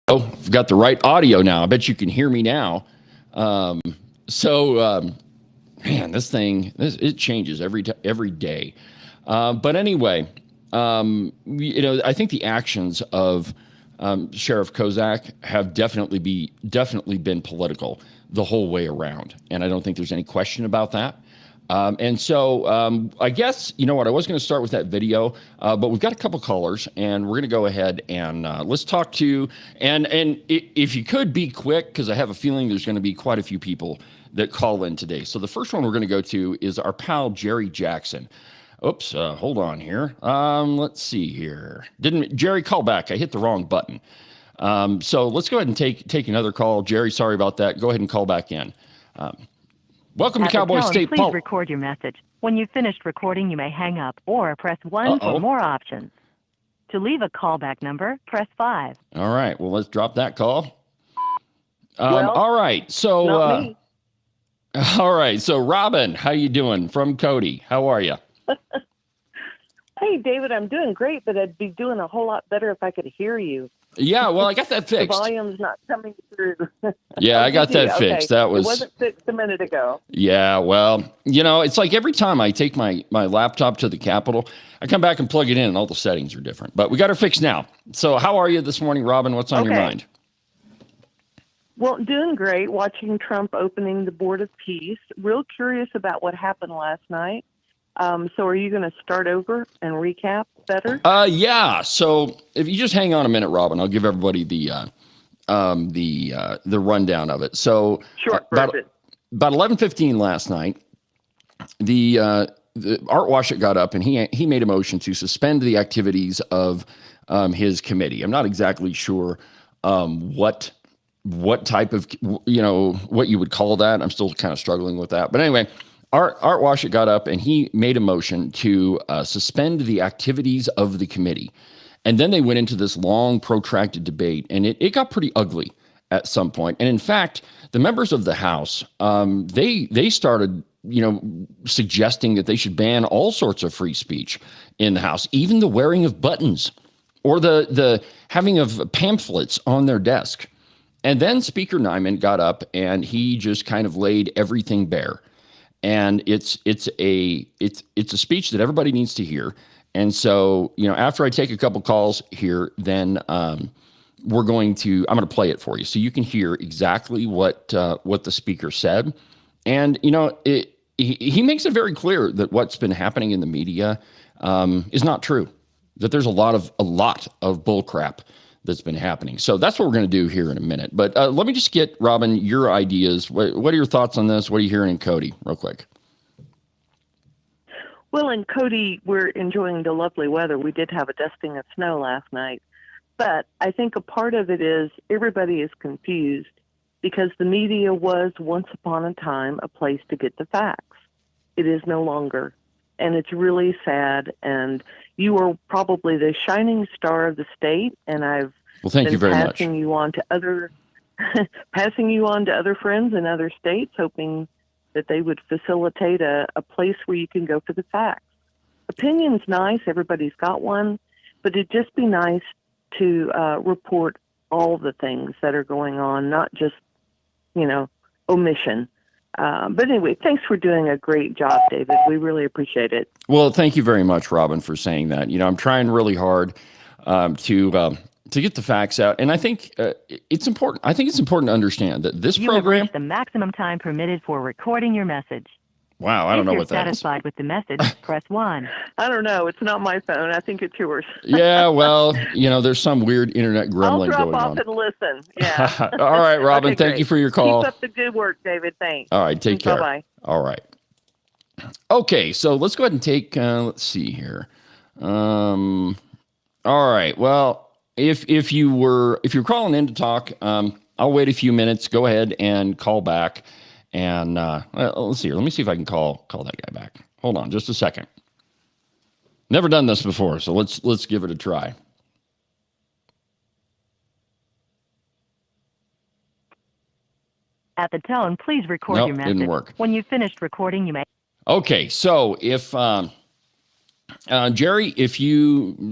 Oh, I've got the right audio now. I bet you can hear me now. Um, so, man, it changes every day. But anyway, I think the actions of Sheriff Kozak have definitely been political the whole way around, and I don't think there's any question about that. And so I guess, you know what, I was going to start with that video, but we've got a couple callers, and we're going to go ahead and let's talk to, and if you could be quick, because I have a feeling there's going to be quite a few people that call in today. So the first one we're going to go to is our pal, Jerry Jackson. Oops, hold on here. Let's see here. Jerry, call back. I hit the wrong button. So let's go ahead and take another call. Jerry, sorry about that. Go ahead and call back in. Welcome to Cowboy State. Please record your message. When you've finished recording, you may hang up or press 1 for more options. To leave a callback number, press 5. All right. Well, let's drop that call. All right. So, all right. So, Robin, how you doing? From Cody. How are you? Hey, David, I'm doing great, but I'd be doing a whole lot better if I could hear you. Yeah, well, I got that fixed. The volume's not coming through. Yeah, I got that fixed. That was. It wasn't fixed a minute ago. Yeah, well, it's like every time I take my laptop to the Capitol, I come back and plug it in, and all the settings are different. But we got her fixed now. So, how are you this morning, Robin? What's on your mind? Well, doing great. Watching Trump opening the Board of Peace. Real curious about what happened last night. So are you going to start over and recap better? Yeah. So if you just hang on a minute, Robin, I'll give everybody the rundown of it. So sure. About 11:15 last night, the Art Washut got up and he made a motion to suspend the activities of his committee. I'm not exactly sure what type of what you would call that. I'm still kind of struggling with that. But anyway. Art Washut got up and he made a motion to suspend the activities of the committee. And then they went into this long, protracted debate, and it got pretty ugly at some point. And in fact, the members of the House, they started, suggesting that they should ban all sorts of free speech in the House, even the wearing of buttons or the having of pamphlets on their desk. And then Speaker Nyman got up and he just kind of laid everything bare. And it's a speech that everybody needs to hear. And so, after I take a couple calls here, then I'm going to play it for you so you can hear exactly what the speaker said. And he makes it very clear that what's been happening in the media is not true. That there's a lot of bull crap that's been happening. So that's what we're going to do here in a minute. But let me just get, Robin, your ideas. What are your thoughts on this? What are you hearing in Cody, real quick? Well, in Cody, we're enjoying the lovely weather. We did have a dusting of snow last night. But I think a part of it is everybody is confused because the media was once upon a time a place to get the facts. It is no longer. And it's really sad. And you are probably the shining star of the state. And I've thank you very much. Passing you on to other friends in other states, hoping that they would facilitate a place where you can go for the facts. Opinion's nice. Everybody's got one. But it'd just be nice to report all the things that are going on, not just, omission. But anyway, thanks for doing a great job, David. We really appreciate it. Well, thank you very much, Robin, for saying that. I'm trying really hard to get the facts out, and I think it's important. I think it's important to understand that this program. You have reached the maximum time permitted for recording your message. Wow, I don't know what that is. If you're satisfied with the message, press 1. I don't know. It's not my phone. I think it's yours. Yeah, well, there's some weird internet gremlin going on. I'll drop off and listen. Yeah. All right, Robin. Okay, thank you for your call. Keep up the good work, David. Thanks. All right, take care. Bye-bye. All right. Okay, so let's go ahead and take. Let's see here. All right. Well, if you're calling in to talk, I'll wait a few minutes. Go ahead and call back. And let's see here. Let me see if I can call that guy back. Hold on just a second. Never done this before, so let's give it a try. At the tone, please record your message. Didn't work. When you've finished recording, you may. Okay, so if Jerry,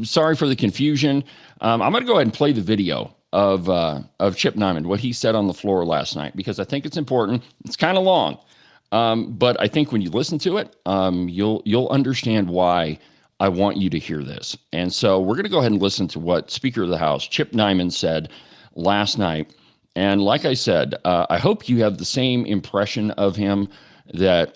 sorry for the confusion. I'm going to go ahead and play the video of Chip Nyman, what he said on the floor last night, because I think it's important. It's kind of long, but I think when you listen to it, you'll understand why I want you to hear this. And so we're going to go ahead and listen to what Speaker of the House Chip Nyman said last night. And like I said, I hope you have the same impression of him that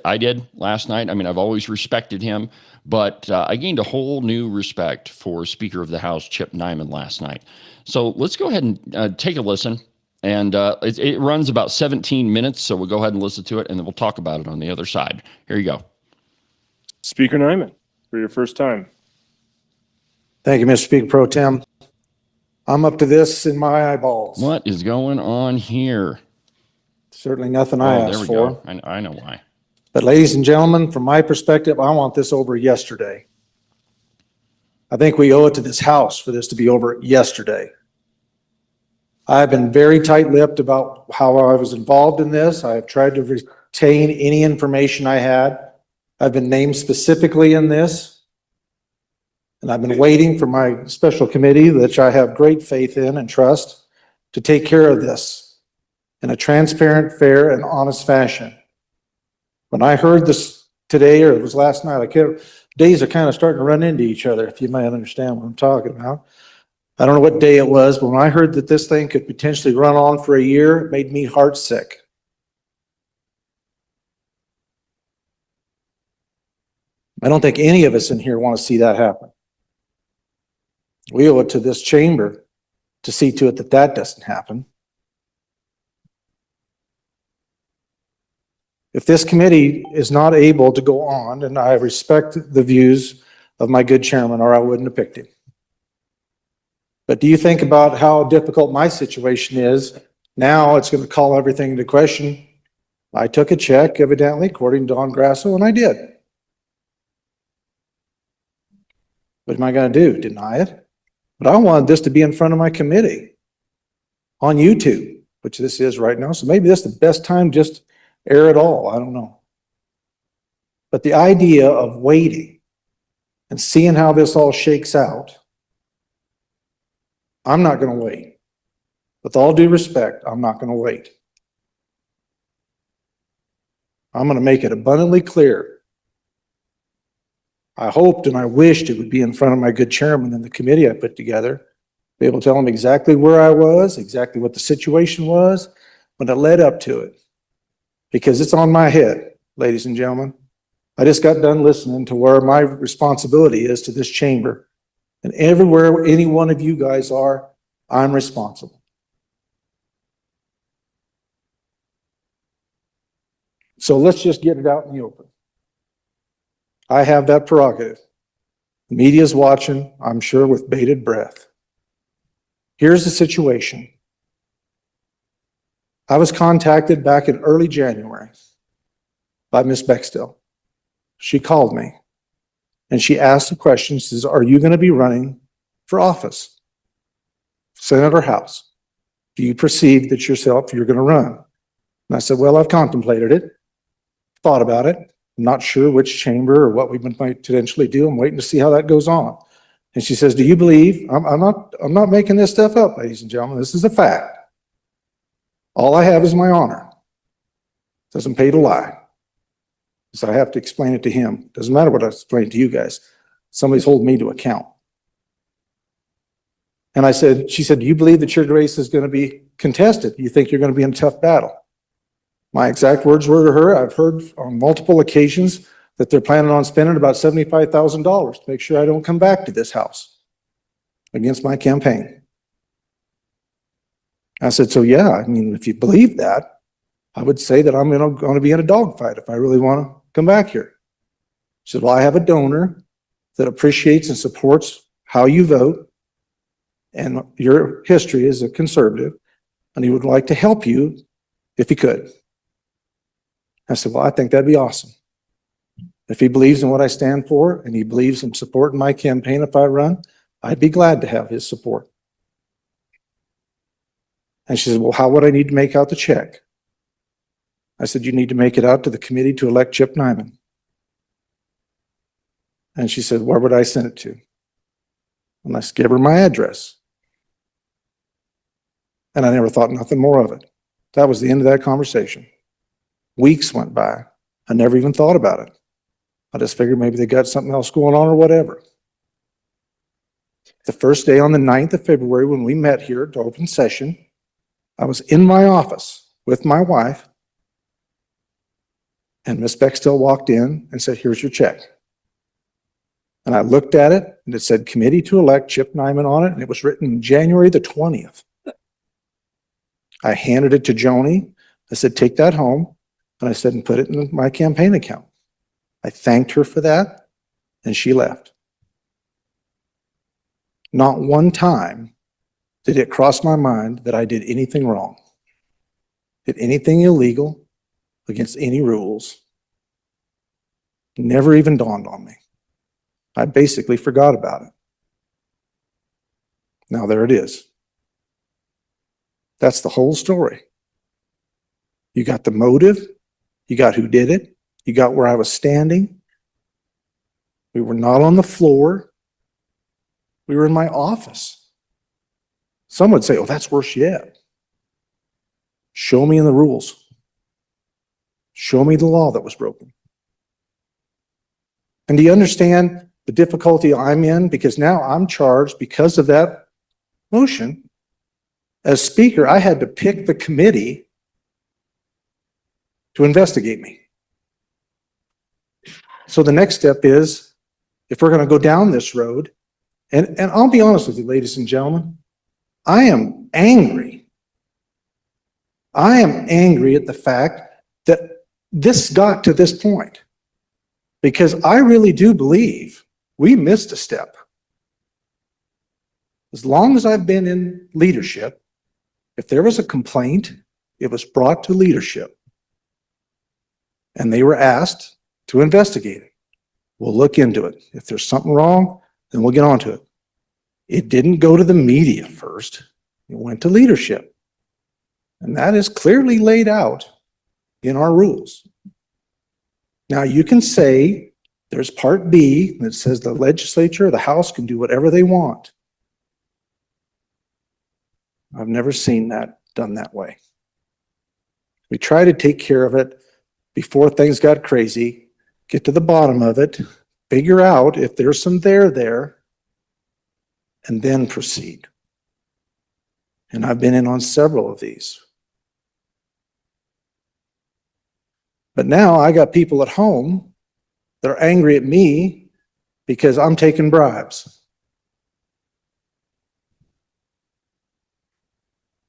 I did last night. I mean, I've always respected him, but I gained a whole new respect for Speaker of the House Chip Nyman last night. So let's go ahead and take a listen. And it runs about 17 minutes, so we'll go ahead and listen to it, and then we'll talk about it on the other side. Here you go. Speaker Nyman, for your first time. Thank you, Mr. Speaker Pro Tem. I'm up to this in my eyeballs. What is going on here? Certainly nothing I there asked we for. go. I know why. But ladies and gentlemen, from my perspective, I want this over yesterday. I think we owe it to this House for this to be over yesterday. I've been very tight-lipped about how I was involved in this. I have tried to retain any information I had. I've been named specifically in this. And I've been waiting for my special committee, which I have great faith in and trust, to take care of this in a transparent, fair, and honest fashion. When I heard this today, or it was last night, days are kind of starting to run into each other, if you might understand what I'm talking about. I don't know what day it was, but when I heard that this thing could potentially run on for a year, it made me heartsick. I don't think any of us in here want to see that happen. We owe it to this chamber to see to it that that doesn't happen. If this committee is not able to go on, and I respect the views of my good chairman, or I wouldn't have picked him. But do you think about how difficult my situation is? Now it's going to call everything into question. I took a check, evidently, according to Don Grasso, and I did. What am I going to do? Deny it? But I wanted this to be in front of my committee on YouTube, which this is right now. So maybe this is the best time just air it all. I don't know. But the idea of waiting and seeing how this all shakes out, I'm not going to wait. With all due respect, I'm not going to wait. I'm going to make it abundantly clear. I hoped and I wished it would be in front of my good chairman and the committee I put together, be able to tell him exactly where I was, exactly what the situation was, when it led up to it. Because it's on my head, ladies and gentlemen. I just got done listening to where my responsibility is to this chamber. And everywhere any one of you guys are, I'm responsible. So let's just get it out in the open. I have that prerogative. The media's watching, I'm sure, with bated breath. Here's the situation. I was contacted back in early January by Ms. Bextel. She called me and she asked the question, she says, are you going to be running for office? Senate or House? Do you perceive that yourself, you're going to run? And I said, well, I've contemplated it, thought about it. I'm not sure which chamber or what we might potentially do. I'm waiting to see how that goes on. And she says, do you believe, I'm not making this stuff up, ladies and gentlemen. This is a fact. All I have is my honor. Doesn't pay to lie. So I have to explain it to him. Doesn't matter what I explain to you guys. Somebody's holding me to account. And I said, she said, do you believe that your race is going to be contested? Do you think you're going to be in a tough battle? My exact words were to her, I've heard on multiple occasions that they're planning on spending about $75,000 to make sure I don't come back to this House against my campaign. I said, so yeah, I mean, if you believe that, I would say that I'm going to be in a dogfight if I really want to come back here. She said, well, I have a donor that appreciates and supports how you vote and your history as a conservative, and he would like to help you if he could. I said, well, I think that'd be awesome. If he believes in what I stand for and he believes in supporting my campaign if I run, I'd be glad to have his support. And she said, well, how would I need to make out the check? I said, you need to make it out to the committee to elect Chip Nyman. And she said, where would I send it to? And I gave her my address. And I never thought nothing more of it. That was the end of that conversation. Weeks went by. I never even thought about it. I just figured maybe they got something else going on or whatever. The first day on the 9th of February when we met here to open session, I was in my office with my wife, and Miss Bextel walked in and said, "Here's your check." And I looked at it, and it said Committee to Elect Chip Nyman on it, and it was written January the 20th. I handed it to Joni. I said, "Take that home." And I said, "And put it in my campaign account." I thanked her for that, and she left. Not one time did it cross my mind that I did anything wrong, did anything illegal against any rules. Never even dawned on me. I basically forgot about it. Now there it is. That's the whole story. You got the motive, you got who did it, you got where I was standing. We were not on the floor. We were in my office. Some would say, "Oh, that's worse yet." Show me in the rules. Show me the law that was broken. And do you understand the difficulty I'm in? Because now I'm charged, because of that motion, as Speaker, I had to pick the committee to investigate me. So the next step is, if we're going to go down this road, and I'll be honest with you, ladies and gentlemen, I am angry. I am angry at the fact that this got to this point, because I really do believe we missed a step. As long as I've been in leadership, if there was a complaint, it was brought to leadership, and they were asked to investigate it. We'll look into it. If there's something wrong, then we'll get onto it. It didn't go to the media first. It went to leadership. And that is clearly laid out in our rules. Now, you can say there's Part B that says the legislature or the House can do whatever they want. I've never seen that done that way. We try to take care of it before things got crazy, get to the bottom of it, figure out if there's some there, and then proceed. And I've been in on several of these. But now I got people at home that are angry at me because I'm taking bribes.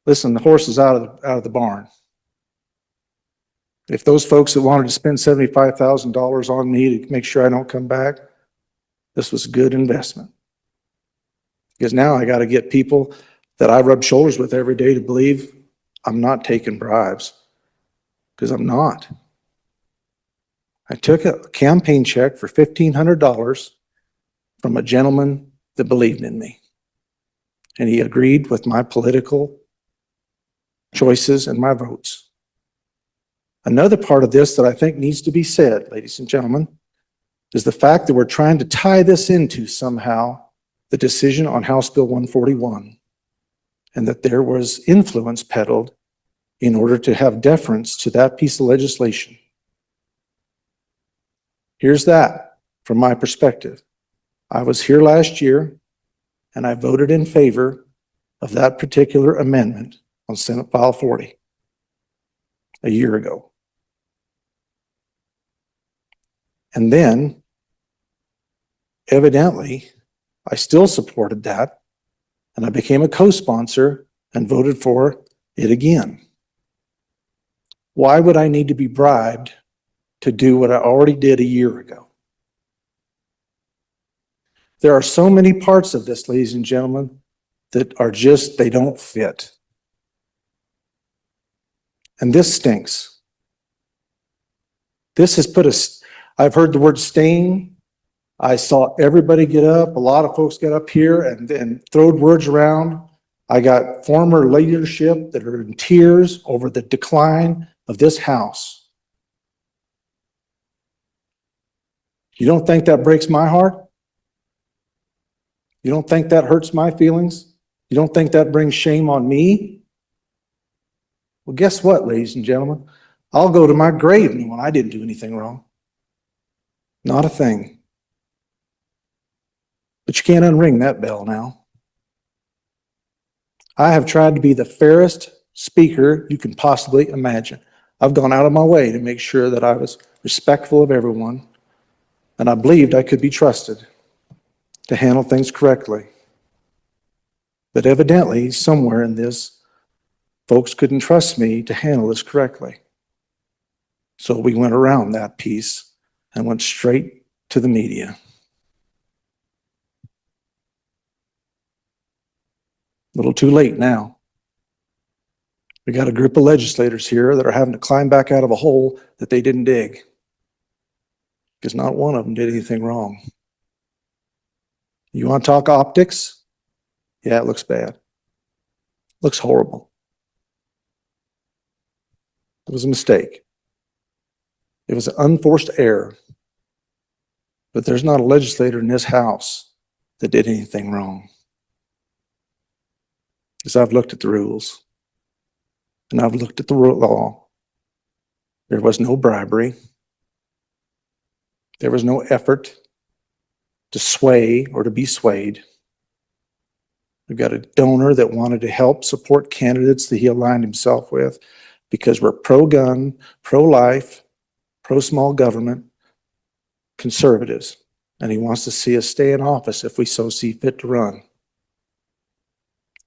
Listen, the horse is out of the barn. If those folks that wanted to spend $75,000 on me to make sure I don't come back, this was a good investment. Because now I got to get people that I rub shoulders with every day to believe I'm not taking bribes, because I'm not. I took a campaign check for $1,500 from a gentleman that believed in me, and he agreed with my political choices and my votes. Another part of this that I think needs to be said, ladies and gentlemen, is the fact that we're trying to tie this into somehow the decision on House Bill 141, and that there was influence peddled in order to have deference to that piece of legislation. Here's that from my perspective. I was here last year, and I voted in favor of that particular amendment on Senate File 40 a year ago. And then, evidently, I still supported that, and I became a co-sponsor and voted for it again. Why would I need to be bribed to do what I already did a year ago? There are so many parts of this, ladies and gentlemen, that are just, they don't fit. And this stinks. This has put us, I've heard the word stain. I saw everybody get up, a lot of folks get up here and throw words around. I got former leadership that are in tears over the decline of this house. You don't think that breaks my heart? You don't think that hurts my feelings? You don't think that brings shame on me Well, guess what, ladies and gentlemen? I'll go to my grave knowing I didn't do anything wrong. Not a thing. But you can't unring that bell now. I have tried to be the fairest speaker you can possibly imagine. I've gone out of my way to make sure that I was respectful of everyone, and I believed I could be trusted to handle things correctly. But evidently, somewhere in this, folks couldn't trust me to handle this correctly. So we went around that piece and went straight to the media. A little too late now. We got a group of legislators here that are having to climb back out of a hole that they didn't dig, because not one of them did anything wrong. You want to talk optics? Yeah, it looks bad. Looks horrible. It was a mistake. It was an unforced error. But there's not a legislator in this House that did anything wrong. Because I've looked at the rules, and I've looked at the law. There was no bribery. There was no effort to sway or to be swayed. We've got a donor that wanted to help support candidates that he aligned himself with because we're pro-gun, pro-life, pro-small government, conservatives. And he wants to see us stay in office if we so see fit to run.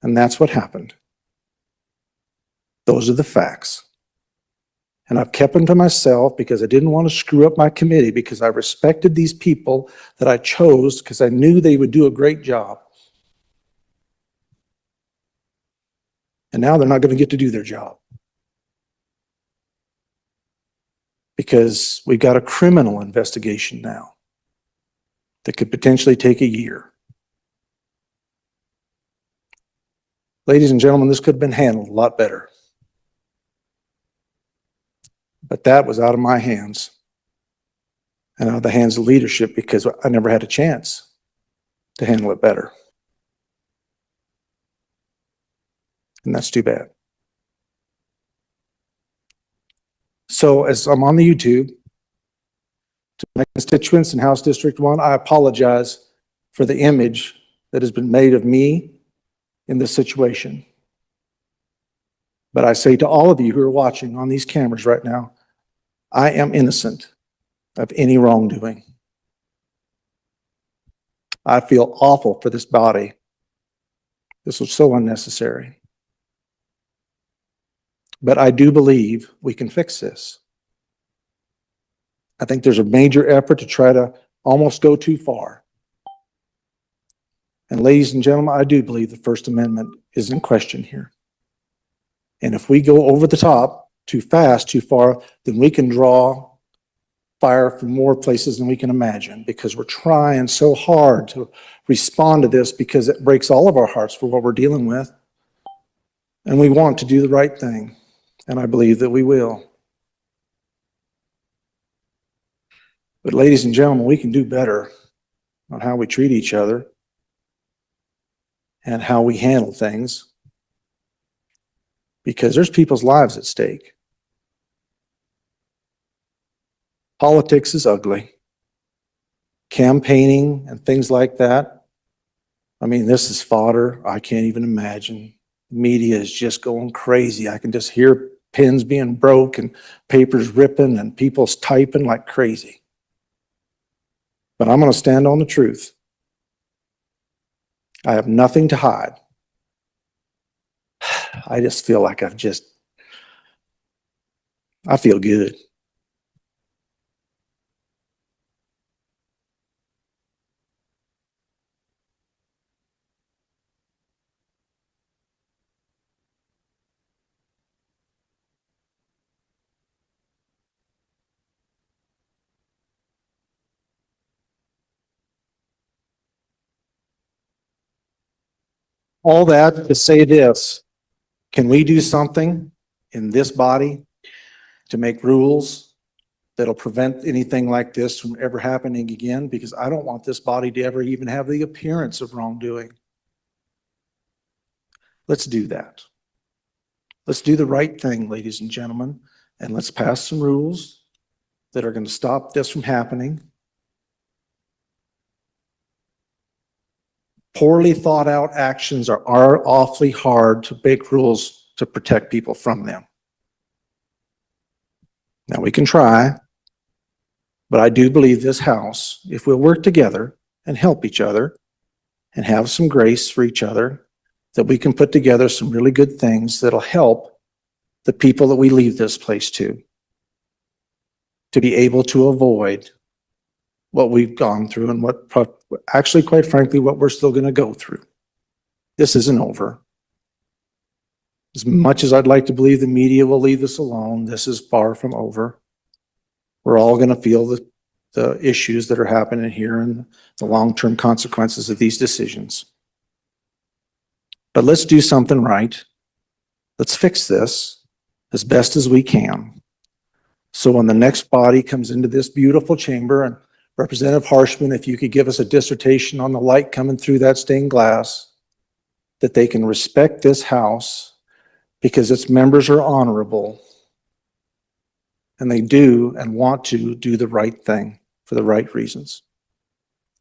And that's what happened. Those are the facts. And I've kept them to myself because I didn't want to screw up my committee, because I respected these people that I chose because I knew they would do a great job. And now they're not going to get to do their job, because we've got a criminal investigation now that could potentially take a year. Ladies and gentlemen, this could have been handled a lot better. But that was out of my hands and out of the hands of leadership, because I never had a chance to handle it better. And that's too bad. So as I'm on the YouTube, to my constituents in House District 1, I apologize for the image that has been made of me in this situation. But I say to all of you who are watching on these cameras right now, I am innocent of any wrongdoing. I feel awful for this body. This was so unnecessary. But I do believe we can fix this. I think there's a major effort to try to almost go too far. And ladies and gentlemen, I do believe the First Amendment is in question here. And if we go over the top, too fast, too far, then we can draw fire from more places than we can imagine, because we're trying so hard to respond to this, because it breaks all of our hearts for what we're dealing with. And we want to do the right thing. And I believe that we will. But ladies and gentlemen, we can do better on how we treat each other and how we handle things, because there's people's lives at stake. Politics is ugly. Campaigning and things like that. I mean, this is fodder. I can't even imagine. Media is just going crazy. I can just hear pens being broke and papers ripping and people's typing like crazy. But I'm going to stand on the truth. I have nothing to hide. I just feel like I feel good. All that to say this: can we do something in this body to make rules that'll prevent anything like this from ever happening again? Because I don't want this body to ever even have the appearance of wrongdoing. Let's do that. Let's do the right thing, ladies and gentlemen, and let's pass some rules that are going to stop this from happening. Poorly thought out actions are awfully hard to make rules to protect people from them. Now, we can try, but I do believe this House, if we'll work together and help each other and have some grace for each other, that we can put together some really good things that'll help the people that we leave this place to be able to avoid what we've gone through and what actually, quite frankly, what we're still going to go through. This isn't over. As much as I'd like to believe the media will leave us alone, this is far from over. We're all going to feel the issues that are happening here and the long-term consequences of these decisions. But let's do something right. Let's fix this as best as we can. So when the next body comes into this beautiful chamber, and Representative Harshman, if you could give us a dissertation on the light coming through that stained glass, that they can respect this House because its members are honorable and they do and want to do the right thing for the right reasons.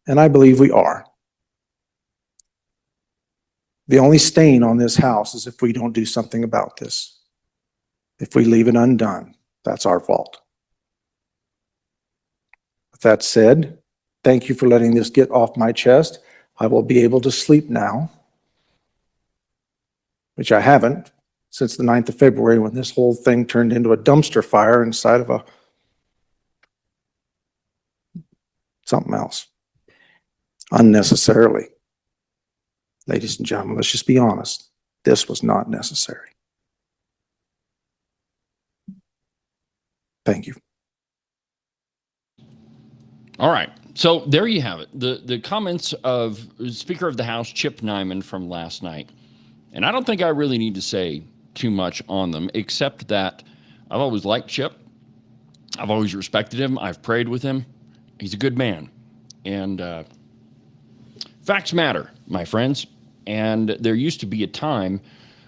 And I believe we are. The only stain on this House is if we don't do something about this. If we leave it undone, that's our fault. With that said, thank you for letting this get off my chest. I will be able to sleep now, which I haven't since the 9th of February when this whole thing turned into a dumpster fire inside of something else. Unnecessarily. Ladies and gentlemen, let's just be honest. This was not necessary. Thank you. All right. So there you have it. The comments of Speaker of the House, Chip Nyman, from last night. And I don't think I really need to say too much on them, except that I've always liked Chip. I've always respected him. I've prayed with him. He's a good man. And facts matter, my friends. And there used to be a time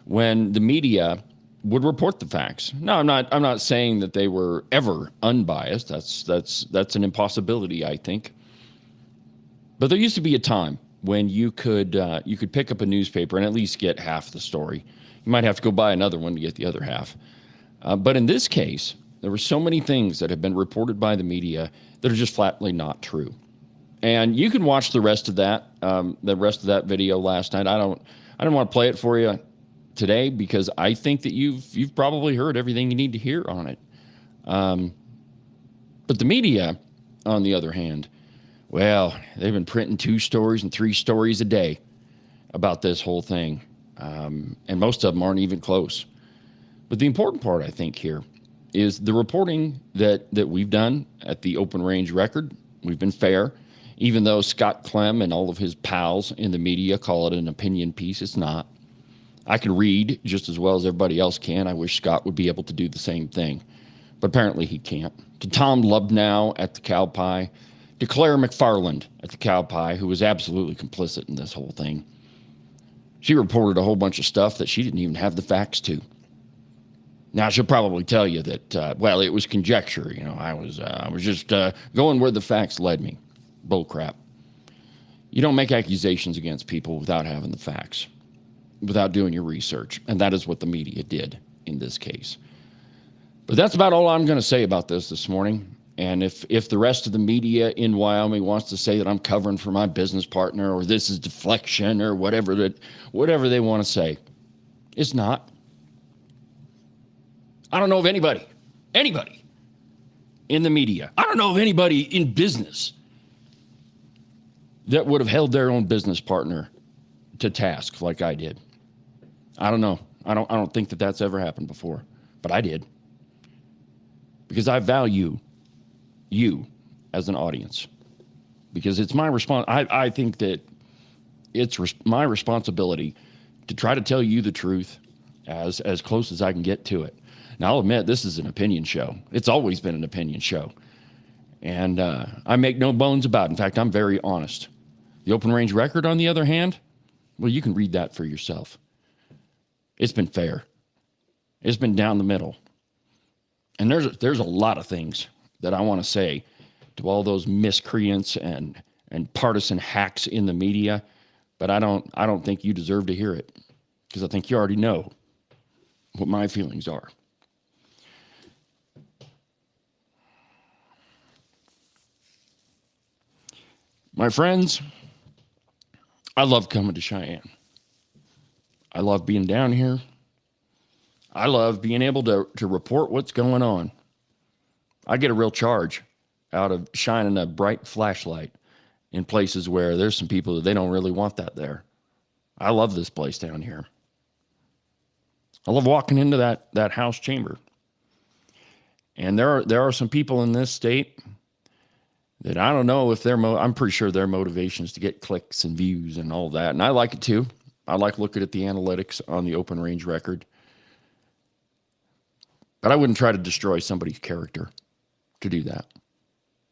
when the media would report the facts. No, I'm not saying that they were ever unbiased. That's an impossibility, I think. But there used to be a time when you could pick up a newspaper and at least get half the story. You might have to go buy another one to get the other half. But in this case, there were so many things that have been reported by the media that are just flatly not true. And you can watch the rest of that video last night. I don't want to play it for you today because I think that you've probably heard everything you need to hear on it. But the media, on the other hand, well, they've been printing 2 stories and 3 stories a day about this whole thing. And most of them aren't even close. But the important part, I think, here is the reporting that we've done at the Open Range Record. We've been fair. Even though Scott Clem and all of his pals in the media call it an opinion piece, it's not. I can read just as well as everybody else can. I wish Scott would be able to do the same thing. But apparently he can't. To Tom Lubnow at the Cow Pie, to Claire McFarland at the Cow Pie, who was absolutely complicit in this whole thing. She reported a whole bunch of stuff that she didn't even have the facts to. Now, she'll probably tell you that, well, it was conjecture. You know, I was just going where the facts led me. Bull crap. You don't make accusations against people without having the facts, without doing your research. And that is what the media did in this case. But that's about all I'm going to say about this morning. And if the rest of the media in Wyoming wants to say that I'm covering for my business partner or this is deflection or whatever they want to say, it's not. I don't know of anybody in the media. I don't know of anybody in business that would have held their own business partner to task like I did. I don't know. I don't think that that's ever happened before, but I did. Because I value you as an audience. Because it's my I think that it's my responsibility to try to tell you the truth as close as I can get to it. Now, I'll admit, this is an opinion show. It's always been an opinion show. And I make no bones about it. In fact, I'm very honest. The Open Range Record, on the other hand, well, you can read that for yourself. It's been fair. It's been down the middle. And there's a lot of things that I want to say to all those miscreants and partisan hacks in the media, but I don't think you deserve to hear it, because I think you already know what my feelings are. My friends, I love coming to Cheyenne. I love being down here. I love being able to report what's going on. I get a real charge out of shining a bright flashlight in places where there's some people that they don't really want that there. I love this place down here. I love walking into that House chamber. And there are some people in this state that I don't know if I'm pretty sure their motivation is to get clicks and views and all that. And I like it too. I like looking at the analytics on the open range record. But I wouldn't try to destroy somebody's character to do that.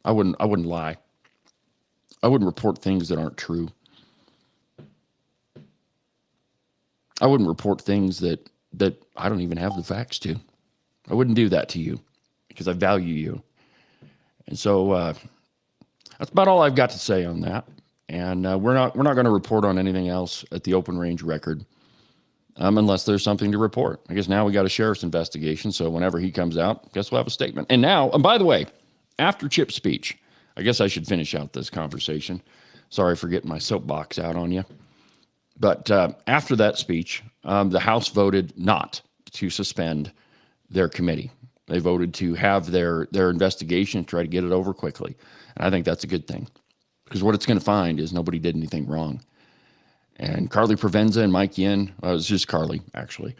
I wouldn't lie. I wouldn't report things that aren't true. I wouldn't report things that I don't even have the facts to. I wouldn't do that to you because I value you. And so that's about all I've got to say on that. And we're not going to report on anything else at the open range record unless there's something to report. I guess now we got a sheriff's investigation, so whenever he comes out, I guess we'll have a statement. And now, and by the way, after Chip's speech, I guess I should finish out this conversation. Sorry for getting my soapbox out on you. But after that speech, the House voted not to suspend their committee. They voted to have their investigation and try to get it over quickly. And I think that's a good thing, because what it's going to find is nobody did anything wrong. And Carly Provenza and Mike Yin, well, it was just Carly, actually.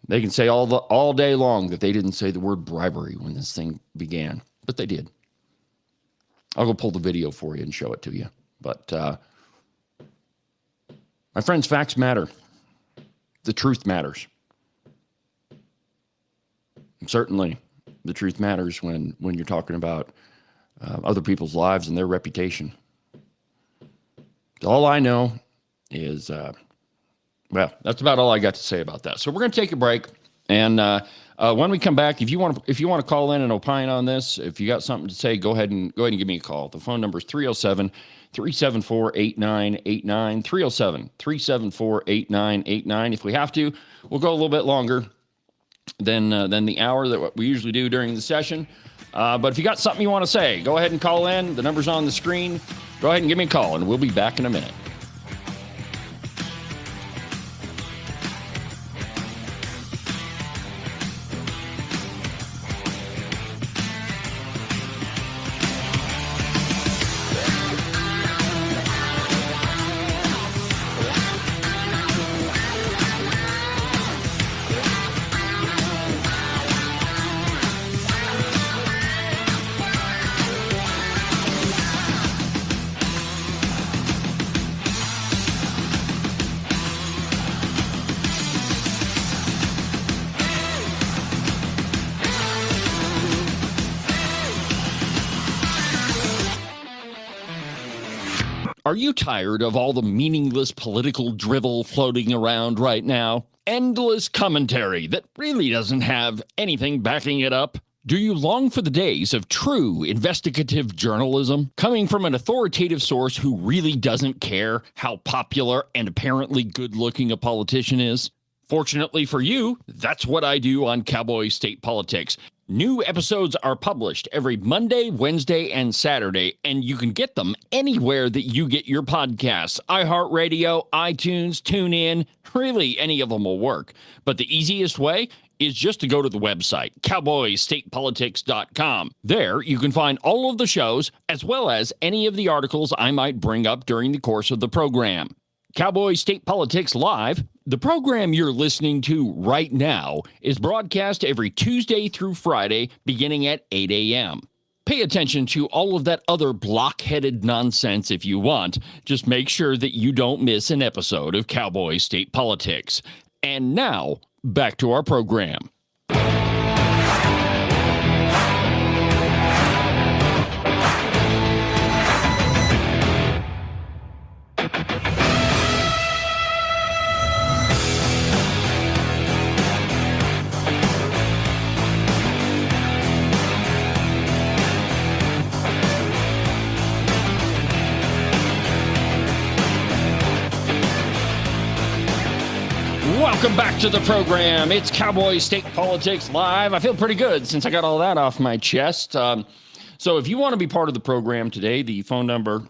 They can say all day long that they didn't say the word bribery when this thing began, but they did. I'll go pull the video for you and show it to you. But my friends, facts matter. The truth matters. And certainly, the truth matters when you're talking about other people's lives and their reputation. All I know is, well, that's about all I got to say about that. So we're going to take a break, and when we come back, if you want to call in and opine on this, if you got something to say, go ahead and give me a call. The phone number is 307-374-8989, 307-374-8989. If we have to, we'll go a little bit longer than the hour that we usually do during the session. But if you got something you want to say, go ahead and call in. The number's on the screen. Go ahead and give me a call, and we'll be back in a minute. Are you tired of all the meaningless political drivel floating around right now? Endless commentary that really doesn't have anything backing it up? Do you long for the days of true investigative journalism coming from an authoritative source who really doesn't care how popular and apparently good-looking a politician is? Fortunately for you, that's what I do on Cowboy State Politics. New episodes are published every Monday, Wednesday, and Saturday, and you can get them anywhere that you get your podcasts. iHeartRadio, iTunes, TuneIn, really any of them will work. But the easiest way is just to go to the website, cowboystatepolitics.com. There, you can find all of the shows, as well as any of the articles I might bring up during the course of the program. Cowboy State Politics Live, the program you're listening to right now, is broadcast every Tuesday through Friday, beginning at 8 a.m. Pay attention to all of that other block-headed nonsense if you want. Just make sure that you don't miss an episode of Cowboy State Politics. And now, back to our program. Welcome back to the program. It's Cowboy State Politics Live. I feel pretty good since I got all that off my chest. So if you want to be part of the program today, the phone number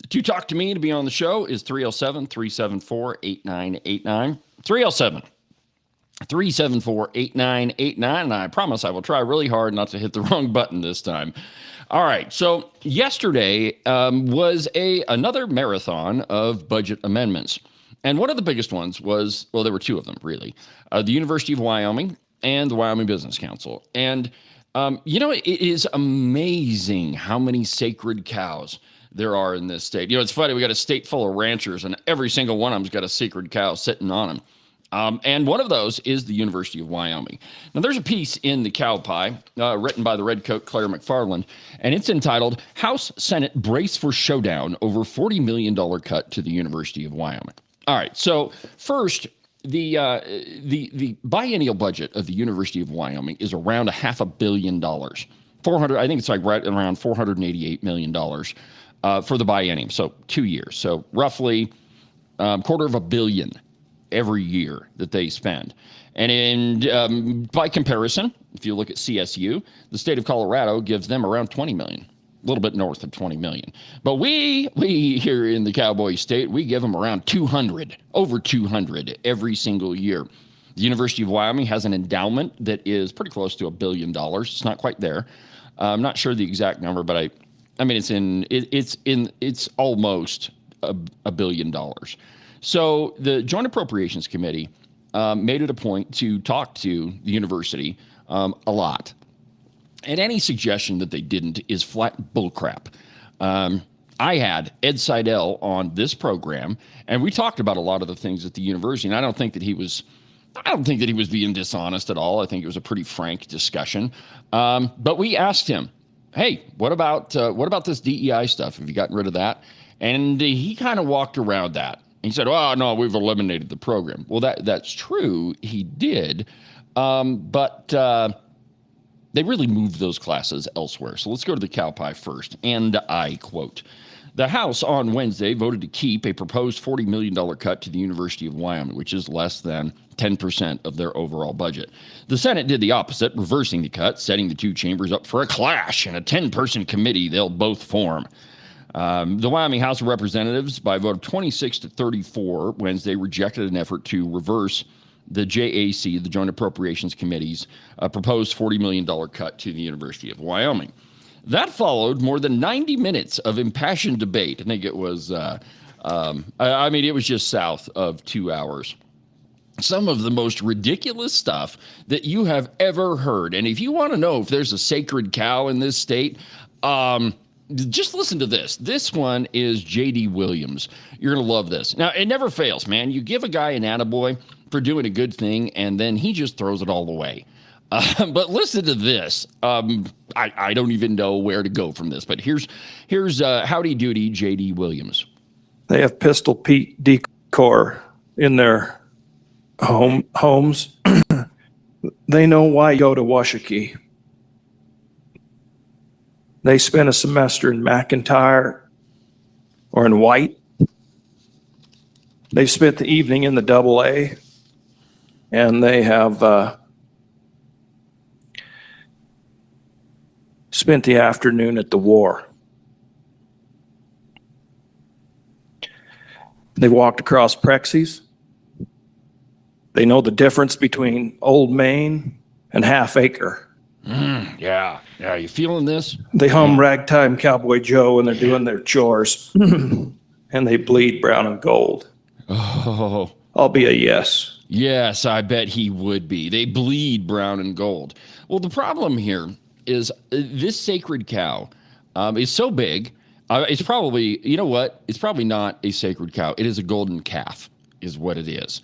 to talk to me to be on the show is 307-374-8989. 307-374-8989. And I promise I will try really hard not to hit the wrong button this time. All right. So yesterday was another marathon of budget amendments. And one of the biggest ones was, well, there were two of them, really. The University of Wyoming and the Wyoming Business Council. And, it is amazing how many sacred cows there are in this state. It's funny. We got a state full of ranchers, and every single one of them's got a sacred cow sitting on them. And one of those is the University of Wyoming. Now, there's a piece in the Cow Pie written by the Redcoat Claire McFarland, and it's entitled, House Senate Brace for Showdown Over $40 Million Cut to the University of Wyoming. All right. So first, the biennial budget of the University of Wyoming is around $500 million. I think it's like right around $488 million for the biennium. So 2 years. So roughly $250 million every year that they spend. And by comparison, if you look at CSU, the state of Colorado gives them around $20 million. A little bit north of 20 million. But we here in the Cowboy State, we give them around 200, over 200 every single year. The University of Wyoming has an endowment that is pretty close to $1 billion. It's not quite there. I'm not sure the exact number, but I mean, it's almost $1 billion. So the Joint Appropriations Committee made it a point to talk to the university a lot. And any suggestion that they didn't is flat bullcrap. I had Ed Seidel on this program, and we talked about a lot of the things at the university. And I don't think that he was being dishonest at all. I think it was a pretty frank discussion. But we asked him, "Hey, what about this DEI stuff? Have you gotten rid of that?" And he kind of walked around that. He said, "Oh no, we've eliminated the program." Well, that's true. He did, but. They really moved those classes elsewhere. So let's go to the cow pie first. And I quote, the House on Wednesday voted to keep a proposed $40 million cut to the University of Wyoming, which is less than 10% of their overall budget. The Senate did the opposite, reversing the cut, setting the two chambers up for a clash in a 10-person committee they'll both form. The Wyoming House of Representatives, by a vote of 26-34 Wednesday, rejected an effort to reverse the JAC, the Joint Appropriations Committee's proposed $40 million cut to the University of Wyoming. That followed more than 90 minutes of impassioned debate. I think it was, it was just south of 2 hours. Some of the most ridiculous stuff that you have ever heard. And if you want to know if there's a sacred cow in this state, just listen to this. This one is J.D. Williams. You're going to love this. Now, it never fails, man. You give a guy an attaboy for doing a good thing, and then he just throws it all away. But listen to this. I don't even know where to go from this, but here's Howdy Doody J.D. Williams. They have Pistol Pete decor in their homes. They know why you go to Washakie. They spend a semester in McIntyre or in White. They've spent the evening in the AA, and they have spent the afternoon at the War. They walked across Prexy's. They know the difference between Old Main and Half Acre. Yeah. You feeling this? They hum Ragtime Cowboy Joe when they're doing their chores, and they bleed brown and gold. Oh. I'll be a yes. Yes, I bet he would be. They bleed brown and gold. Well, the problem here is this sacred cow is so big. It's probably, you know what? It's probably not a sacred cow. It is a golden calf is what it is.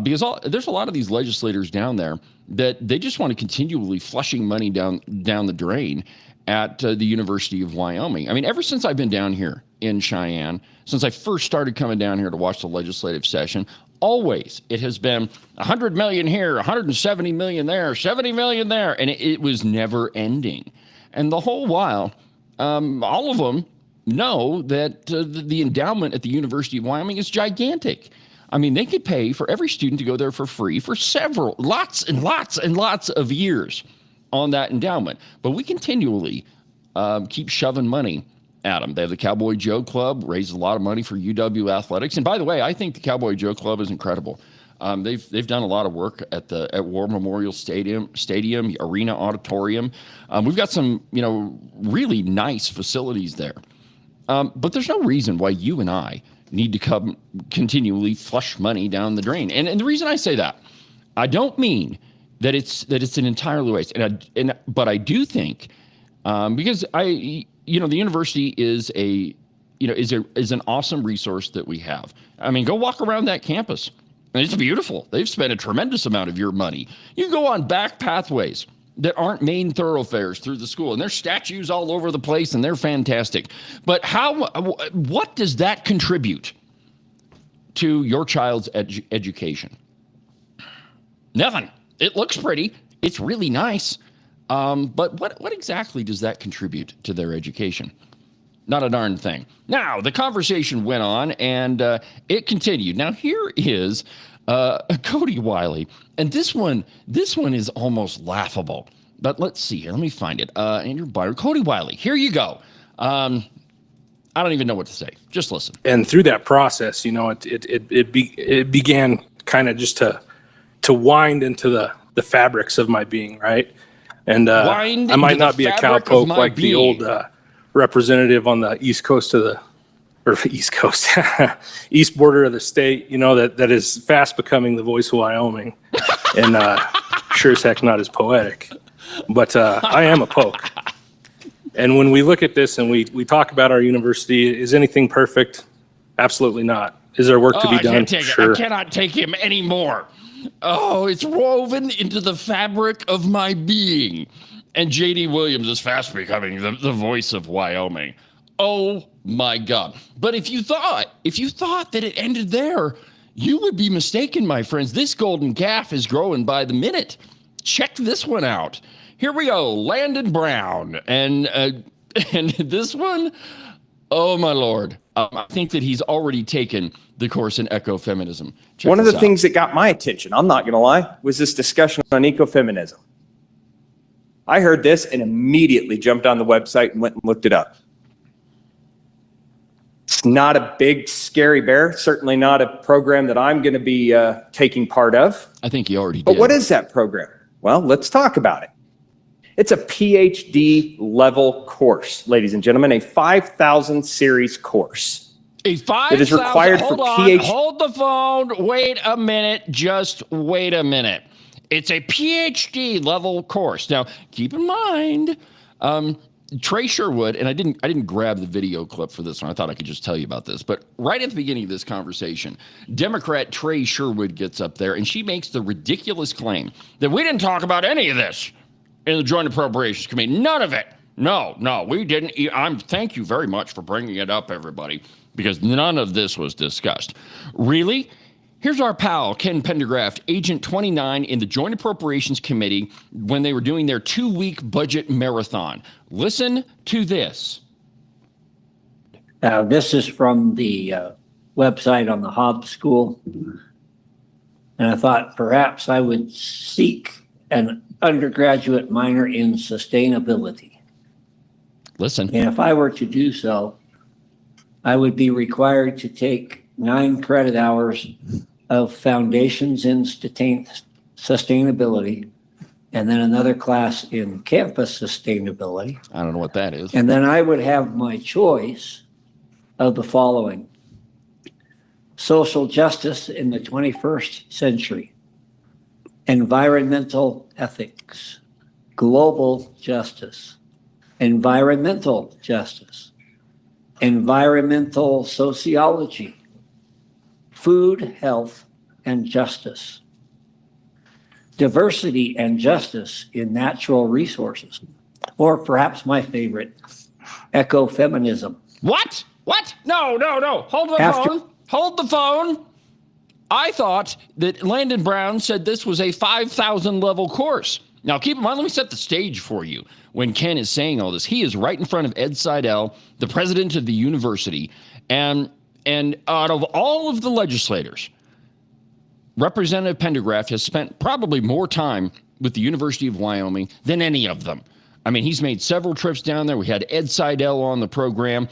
Because there's a lot of these legislators down there that they just want to continually flushing money down the drain at the University of Wyoming. I mean, ever since I've been down here in Cheyenne, since I first started coming down here to watch the legislative session, always it has been 100 million here, 170 million there, 70 million there, and it was never ending. And the whole while, all of them know that the endowment at the University of Wyoming is gigantic. I mean, they could pay for every student to go there for free for lots and lots and lots of years on that endowment. But we continually keep shoving money at them. They have the Cowboy Joe Club, raises a lot of money for UW athletics. And by the way, I think the Cowboy Joe Club is incredible. They've done a lot of work at War Memorial Stadium, Arena Auditorium. We've got some, really nice facilities there. But there's no reason why you and I need to continually flush money down the drain. And the reason I say that, I don't mean that it's an entirely waste. But I do think, because the university is is an awesome resource that we have. I mean, go walk around that campus. And it's beautiful. They've spent a tremendous amount of your money. You can go on back pathways that aren't main thoroughfares through the school, and there's statues all over the place, and they're fantastic. But what does that contribute to your child's education? Nothing. It looks pretty. It's really nice. But what exactly does that contribute to their education? Not a darn thing. Now, the conversation went on, and it continued. Now, here is Cody Wiley, and this one is almost laughable. But let's see here. Let me find it. Andrew Byer, Cody Wiley. Here you go. I don't even know what to say. Just listen. And through that process, it began kind of just to wind into the fabrics of my being, right? And I might not be a cowpoke like the old representative on the east border of the state, that is fast becoming the voice of Wyoming, and sure as heck not as poetic. But I am a poke. And when we look at this and we talk about our university, is anything perfect? Absolutely not. Is there work to be done? Sure. I cannot take him anymore. Oh, it's woven into the fabric of my being. And J.D. Williams is fast becoming the voice of Wyoming. Oh my God. But if you thought that it ended there, you would be mistaken, my friends. This golden calf is growing by the minute. Check this one out. Here we go, Landon Brown. And this one, oh my Lord. I think that he's already taken the course in ecofeminism. One of the things that got my attention, I'm not going to lie, was this discussion on ecofeminism. I heard this and immediately jumped on the website and went and looked it up. It's not a big, scary bear, certainly not a program that I'm going to be taking part of. I think he already did. But what is that program? Well, let's talk about it. It's a PhD level course, ladies and gentlemen, a 5,000 series course. A 5,000. It is required for PhD. Hold the phone. Wait a minute. Just wait a minute. It's a PhD level course. Now, keep in mind, Trey Sherwood, and I didn't grab the video clip for this one. I thought I could just tell you about this. But right at the beginning of this conversation, Democrat Trey Sherwood gets up there, and she makes the ridiculous claim that we didn't talk about any of this in the Joint Appropriations Committee. None of it. No, we didn't. Thank you very much for bringing it up, everybody, because none of this was discussed. Really? Here's our pal, Ken Pendergraft, Agent 29 in the Joint Appropriations Committee when they were doing their 2-week budget marathon. Listen to this. This is from the website on the Hobbs School. And I thought perhaps I would seek an undergraduate minor in sustainability. Listen. And if I were to do so, I would be required to take 9 credit hours of foundations in sustainability, and then another class in campus sustainability. I don't know what that is. And then I would have my choice of the following: social justice in the 21st century, environmental ethics, global justice, environmental justice, environmental sociology, food, health, and justice, diversity and justice in natural resources, or perhaps my favorite, ecofeminism. What? No. Hold the phone. I thought that Landon Brown said this was a 5,000 level course. Now, keep in mind, let me set the stage for you. When Ken is saying all this, he is right in front of Ed Seidel, the president of the university, and out of all of the legislators, Representative Pendergraft has spent probably more time with the University of Wyoming than any of them. I mean, he's made several trips down there. We had Ed Seidel on the program.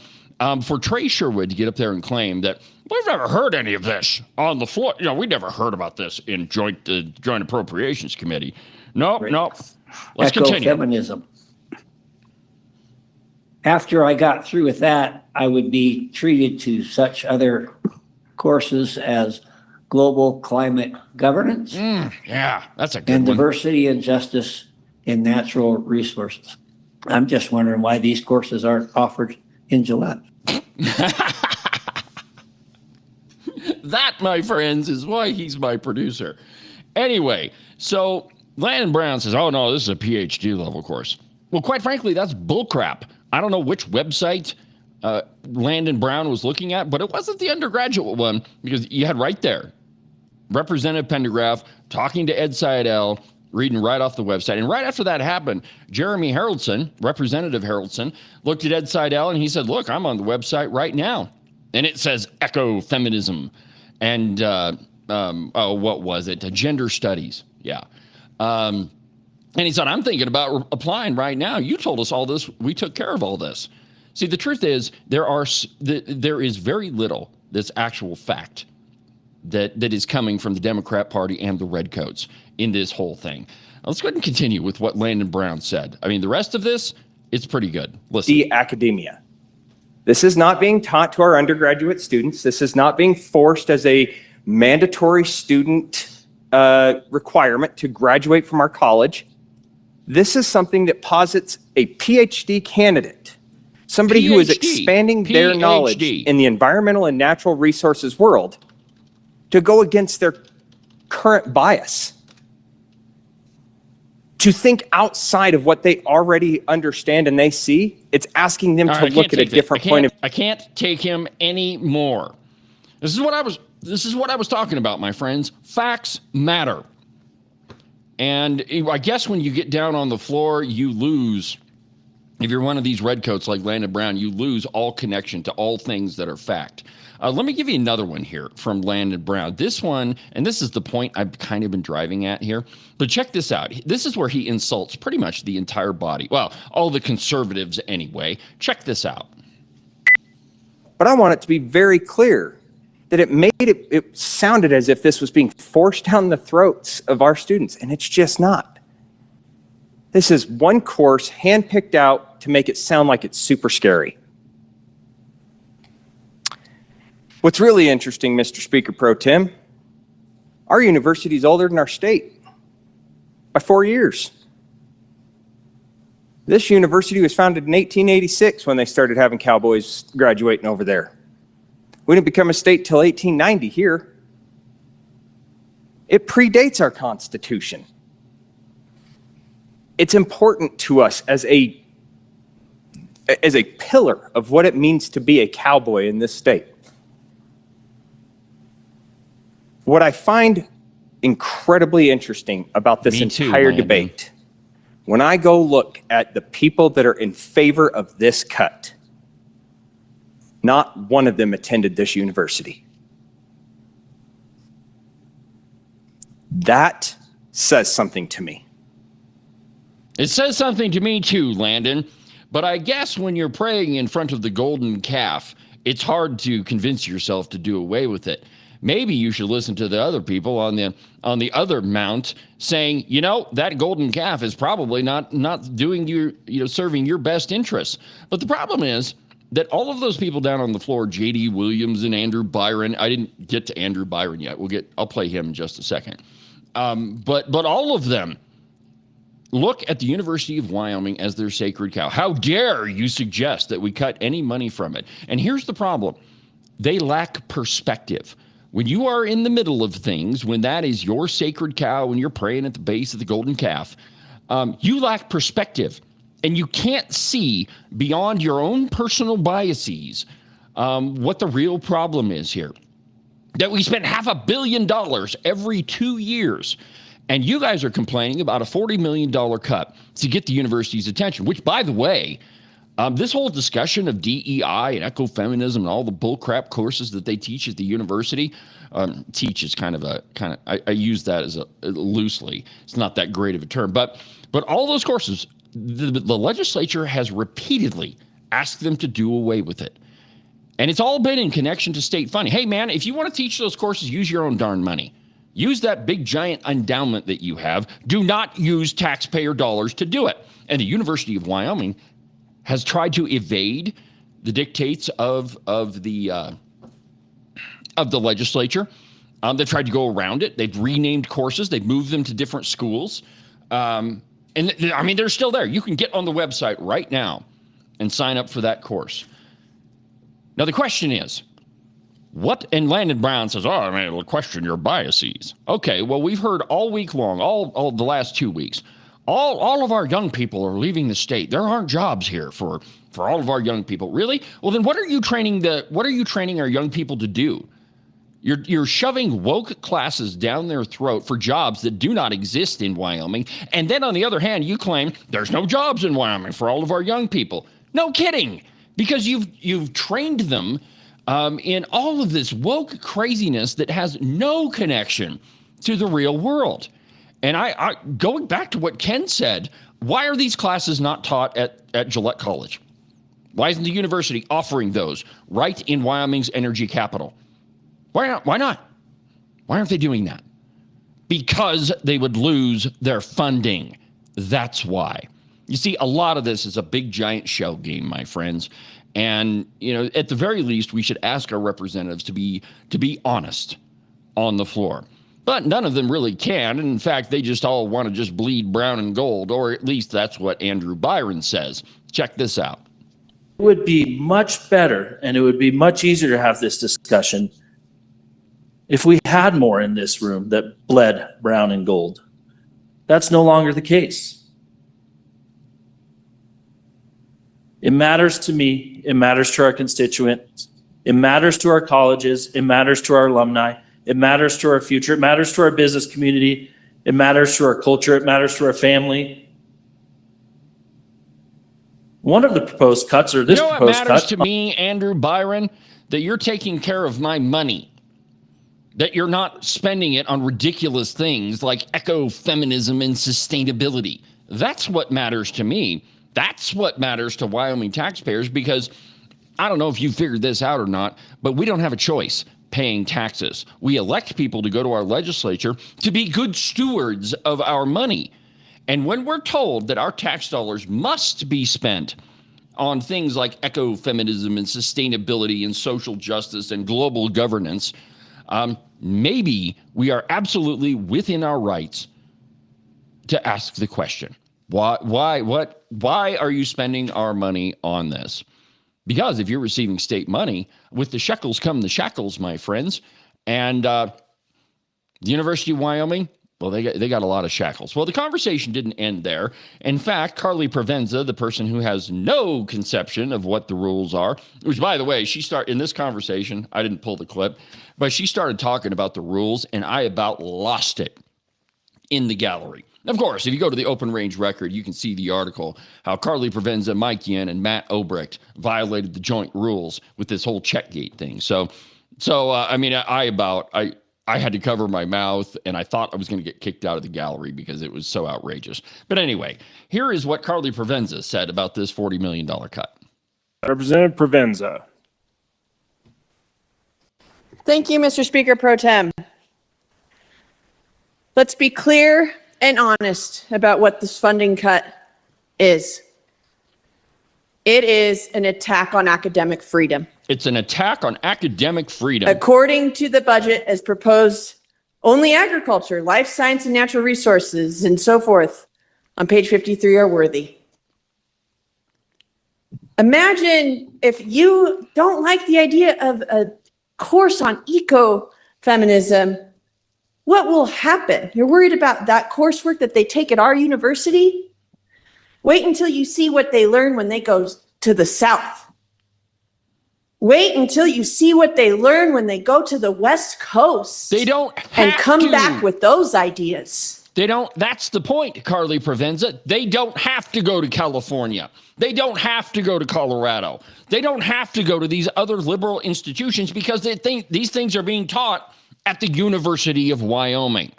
For Trey Sherwood to get up there and claim that we've never heard any of this on the floor. We never heard about this in Joint Appropriations Committee. Nope. Let's continue. Feminism. After I got through with that, I would be treated to such other courses as global climate governance. Yeah, that's a good and one. Diversity and justice in natural resources. I'm just wondering why these courses aren't offered in Gillette. That, my friends, is why he's my producer. Anyway, so Landon Brown says, oh, no, this is a PhD level course. Well, quite frankly, that's bullcrap. I don't know which website Landon Brown was looking at, but it wasn't the undergraduate one, because you had right there Representative Pendergraft talking to Ed Seidel, reading right off the website. And right after that happened, Jeremy Haraldson, Representative Haraldson, looked at Ed Seidel and he said, look, I'm on the website right now. And it says ecofeminism and, what was it? Gender studies. Yeah. And he said, I'm thinking about applying right now. You told us all this. We took care of all this. See, the truth is there is very little that's actual fact that is coming from the Democrat Party and the Redcoats in this whole thing. Now, let's go ahead and continue with what Landon Brown said. I mean, the rest of this, it's pretty good. Listen. The academia. This is not being taught to our undergraduate students. This is not being forced as a mandatory student requirement to graduate from our college. This is something that posits a PhD candidate, somebody who is expanding their knowledge in the environmental and natural resources world, to go against their current bias, to think outside of what they already understand and they see. It's asking them to look at a different point of. I can't take him anymore. This is what I was talking about, my friends. Facts matter. And I guess when you get down on the floor, you lose. If you're one of these redcoats like Landon Brown, you lose all connection to all things that are fact. Let me give you another one here from Landon Brown. This one, and this is the point I've kind of been driving at here, but check this out. This is where he insults pretty much the entire body. Well, all the conservatives anyway. Check this out. But I want it to be very clear that it sounded as if this was being forced down the throats of our students, and it's just not. This is one course handpicked out to make it sound like it's super scary. What's really interesting, Mr. Speaker Pro Tem, our university is older than our state by 4 years. This university was founded in 1886 when they started having cowboys graduating over there. We didn't become a state till 1890 here. It predates our Constitution. It's important to us as a pillar of what it means to be a cowboy in this state. What I find incredibly interesting about this entire debate, when I go look at the people that are in favor of this cut, not one of them attended this university. That says something to me. It says something to me too, Landon. But I guess when you're praying in front of the golden calf, it's hard to convince yourself to do away with it. Maybe you should listen to the other people on the other mount saying, that golden calf is probably not doing serving your best interests. But the problem is that all of those people down on the floor, J.D. Williams and Andrew Byron, I didn't get to Andrew Byron yet. I'll play him in just a second. But all of them look at the University of Wyoming as their sacred cow. How dare you suggest that we cut any money from it? And here's the problem. They lack perspective. When you are in the middle of things, when that is your sacred cow, when you're praying at the base of the golden calf, you lack perspective. And you can't see beyond your own personal biases what the real problem is here. That we spent $500 million every 2 years. And you guys are complaining about a $40 million cut to get the university's attention, which, by the way, This whole discussion of DEI and ecofeminism and all the bullcrap courses that they teach at the university, teach is I use that as loosely. It's not that great of a term, but all those courses, the legislature has repeatedly asked them to do away with it. And it's all been in connection to state funding. Hey, man, if you want to teach those courses, use your own darn money. Use that big giant endowment that you have. Do not use taxpayer dollars to do it. And the University of Wyoming has tried to evade the dictates of the legislature. They've tried to go around it. They've renamed courses. They've moved them to different schools. And I mean, they're still there. You can get on the website right now and sign up for that course. Now, the question is, and Landon Brown says, I mean, it'll question your biases. Okay, well, we've heard all week long, all the last 2 weeks, all of our young people are leaving the state. There aren't jobs here for all of our young people. Really? Well, then what are you training our young people to do? You're shoving woke classes down their throat for jobs that do not exist in Wyoming. And then on the other hand, you claim there's no jobs in Wyoming for all of our young people. No kidding. Because you've trained them in all of this woke craziness that has no connection to the real world. And I going back to what Ken said, why are these classes not taught at Gillette College? Why isn't the university offering those right in Wyoming's energy capital? Why not? Why aren't they doing that? Because they would lose their funding. That's why. You see, a lot of this is a big, giant shell game, my friends. And, at the very least, we should ask our representatives to be honest on the floor. But none of them really can. And in fact, they just all want to just bleed brown and gold, or at least that's what Andrew Byron says. Check this out. It would be much better, and it would be much easier to have this discussion if we had more in this room that bled brown and gold. That's no longer the case. It matters to me. It matters to our constituents. It matters to our colleges. It matters to our alumni. It matters to our future. It matters to our business community. It matters to our culture. It matters to our family. One of the proposed cuts, or this proposed cut. It matters to me, Andrew Byron, that you're taking care of my money, that you're not spending it on ridiculous things like ecofeminism and sustainability. That's what matters to me. That's what matters to Wyoming taxpayers, because I don't know if you figured this out or not, but we don't have a choice paying taxes. We elect people to go to our legislature to be good stewards of our money. And when we're told that our tax dollars must be spent on things like ecofeminism and sustainability and social justice and global governance, maybe we are absolutely within our rights to ask the question. Why are you spending our money on this? Because if you're receiving state money, with the shekels come the shackles, my friends. And the University of Wyoming, well, they got a lot of shackles. Well, the conversation didn't end there. In fact, Carly Provenza, the person who has no conception of what the rules are, which, by the way, in this conversation, I didn't pull the clip, but she started talking about the rules, and I about lost it in the gallery. Of course, if you go to the Open Range Record, you can see the article, how Carly Provenza, Mike Yin, and Matt Obrecht violated the joint rules with this whole Checkgate thing. So I mean, I had to cover my mouth, and I thought I was going to get kicked out of the gallery because it was so outrageous. But anyway, here is what Carly Provenza said about this $40 million cut. Representative Provenza. Thank you, Mr. Speaker Pro Tem. Let's be clear and honest about what this funding cut is. It is an attack on academic freedom. It's an attack on academic freedom. According to the budget as proposed, only agriculture, life science and natural resources, and so forth on page 53 are worthy. Imagine if you don't like the idea of a course on ecofeminism, what will happen? You're worried about that coursework that they take at our university? Wait until you see what they learn when they go to the South. Wait until you see what they learn when they go to the West Coast. They don't have and come to. back with those ideas. They don't, that's the point, Carly Provenza. They don't have to go to California. They don't have to go to Colorado. They don't have to go to these other liberal institutions because they think these things are being taught at the University of Wyoming.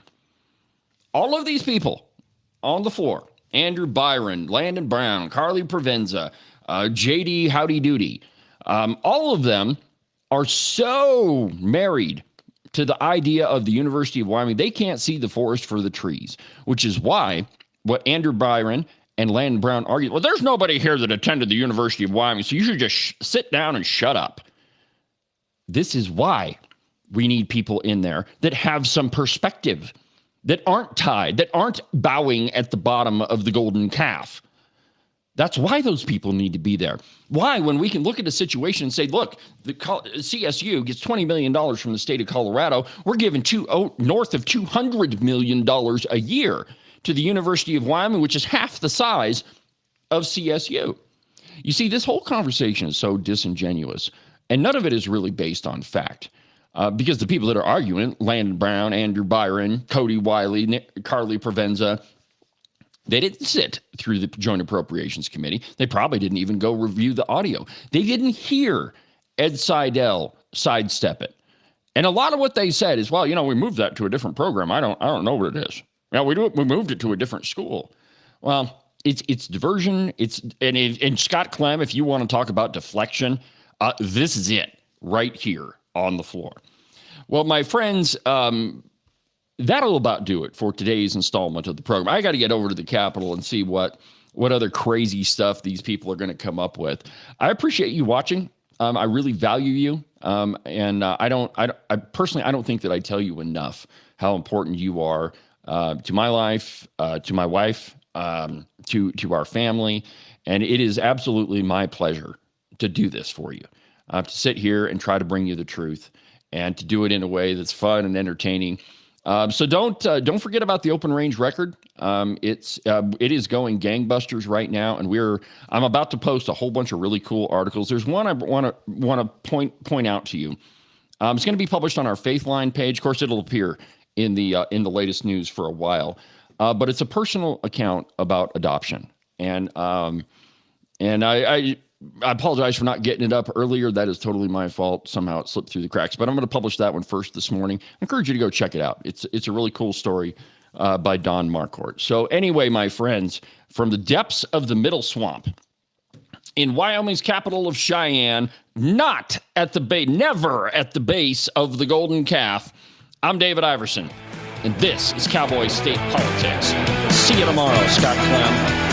All of these people on the floor, Andrew Byron, Landon Brown, Carly Provenza, JD Howdy Doody, all of them are so married to the idea of the University of Wyoming, they can't see the forest for the trees, which is why what Andrew Byron and Landon Brown argue, well, there's nobody here that attended the University of Wyoming, so you should just sit down and shut up. This is why we need people in there that have some perspective, that aren't tied, that aren't bowing at the bottom of the golden calf. That's why those people need to be there. Why, when we can look at a situation and say, look, the CSU gets $20 million from the state of Colorado, we're giving north of $200 million a year to the University of Wyoming, which is half the size of CSU. You see, this whole conversation is so disingenuous, and none of it is really based on fact. Because the people that are arguing, Landon Brown, Andrew Byron, Cody Wiley, Carly Provenza, they didn't sit through the Joint Appropriations Committee. They probably didn't even go review the audio. They didn't hear Ed Seidel sidestep it. And a lot of what they said is, well, we moved that to a different program. I don't know what it is. Yeah, we moved it to a different school. Well, it's diversion. And Scott Clem, if you want to talk about deflection, this is it right here on the floor. Well, my friends, that'll about do it for today's installment of the program. I got to get over to the Capitol and see what other crazy stuff these people are going to come up with. I appreciate you watching. I really value you. And I personally don't think that I tell you enough how important you are to my life, to my wife, to our family. And it is absolutely my pleasure to do this for you, to sit here and try to bring you the truth and to do it in a way that's fun and entertaining. So don't forget about the Open Range record. It is going gangbusters right now, and I'm about to post a whole bunch of really cool articles. There's one I want to point out to you. It's going to be published on our Faithline page. Of course, it'll appear in the latest news for a while, but it's a personal account about adoption, and I apologize for not getting it up earlier. That is totally my fault. Somehow it slipped through the cracks, but I'm going to publish that one first this morning. I encourage you to go check it out. It's a really cool story by Don Marquardt. So anyway, my friends, from the depths of the Middle Swamp in Wyoming's capital of Cheyenne, never at the base of the Golden Calf, I'm David Iverson, and this is Cowboy State Politics. See you tomorrow, Scott Clem.